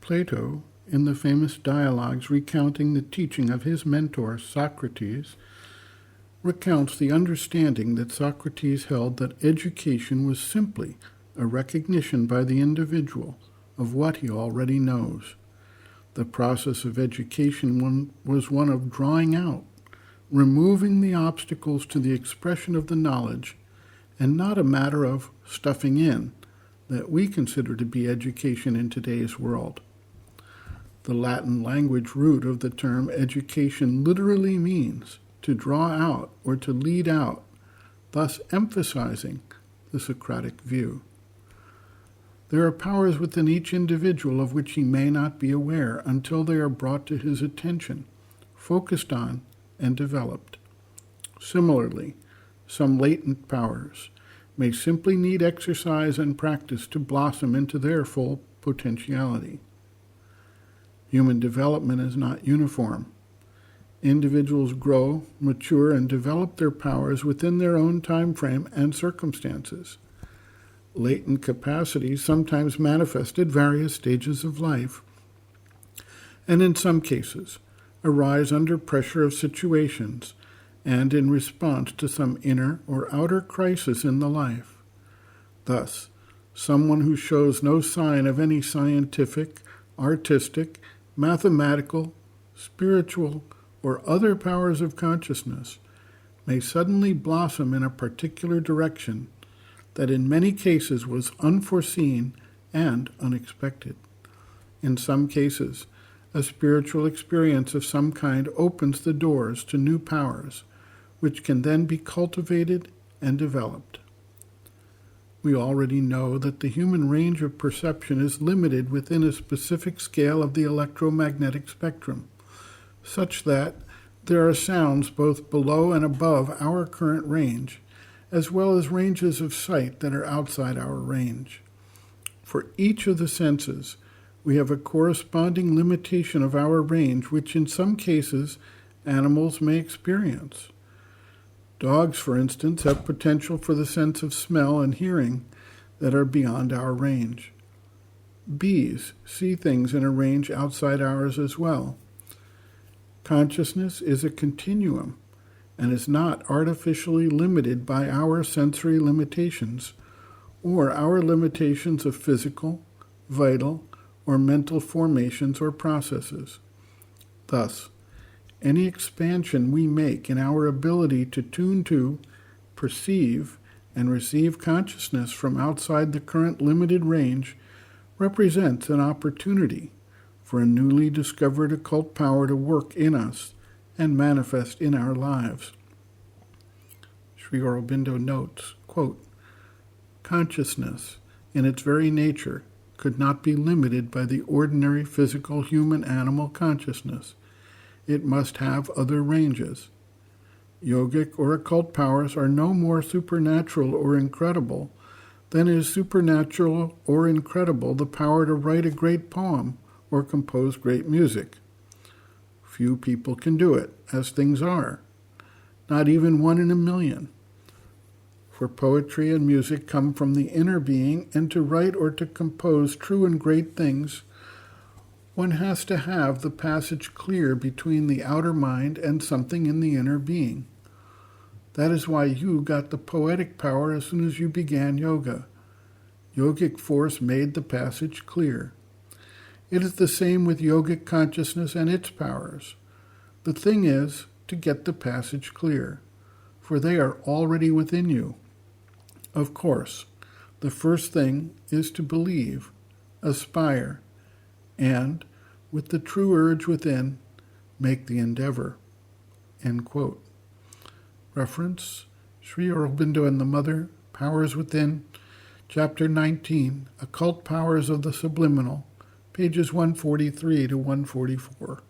Plato, in the famous dialogues recounting the teaching of his mentor Socrates, recounts the understanding that Socrates held that education was simply a recognition by the individual of what he already knows. The process of education was one of drawing out, removing the obstacles to the expression of the knowledge, and not a matter of stuffing in that we consider to be education in today's world. The Latin language root of the term education literally means to draw out or to lead out, thus emphasizing the Socratic view. There are powers within each individual of which he may not be aware until they are brought to his attention, focused on, and developed. Similarly, some latent powers may simply need exercise and practice to blossom into their full potentiality. Human development is not uniform. Individuals grow, mature, and develop their powers within their own time frame and circumstances. Latent capacities sometimes manifest at various stages of life, and in some cases arise under pressure of situations and in response to some inner or outer crisis in the life. Thus, someone who shows no sign of any scientific, artistic, mathematical, spiritual, or other powers of consciousness may suddenly blossom in a particular direction that in many cases was unforeseen and unexpected. In some cases, a spiritual experience of some kind opens the doors to new powers, which can then be cultivated and developed. We already know that the human range of perception is limited within a specific scale of the electromagnetic spectrum, such that there are sounds both below and above our current range, as well as ranges of sight that are outside our range. For each of the senses, we have a corresponding limitation of our range, which in some cases animals may experience. Dogs, for instance, have potential for the sense of smell and hearing that are beyond our range. Bees see things in a range outside ours as well. Consciousness is a continuum and is not artificially limited by our sensory limitations or our limitations of physical, vital, or mental formations or processes. Thus, any expansion we make in our ability to tune to, perceive, and receive consciousness from outside the current limited range represents an opportunity for a newly discovered occult power to work in us and manifest in our lives. Sri Aurobindo notes, quote, "Consciousness, in its very nature, could not be limited by the ordinary physical human-animal consciousness. It must have other ranges. Yogic or occult powers are no more supernatural or incredible than is supernatural or incredible the power to write a great poem or compose great music. Few people can do it, as things are, not even 1 in a million. For poetry and music come from the inner being, and to write or to compose true and great things, one has to have the passage clear between the outer mind and something in the inner being. That is why you got the poetic power as soon as you began yoga. Yogic force made the passage clear. It is the same with yogic consciousness and its powers. The thing is to get the passage clear, for they are already within you. Of course, the first thing is to believe, aspire, and, with the true urge within, make the endeavor." End quote. Reference, Sri Aurobindo and the Mother, Powers Within, Chapter 19, Occult Powers of the Subliminal, pages 143 to 144.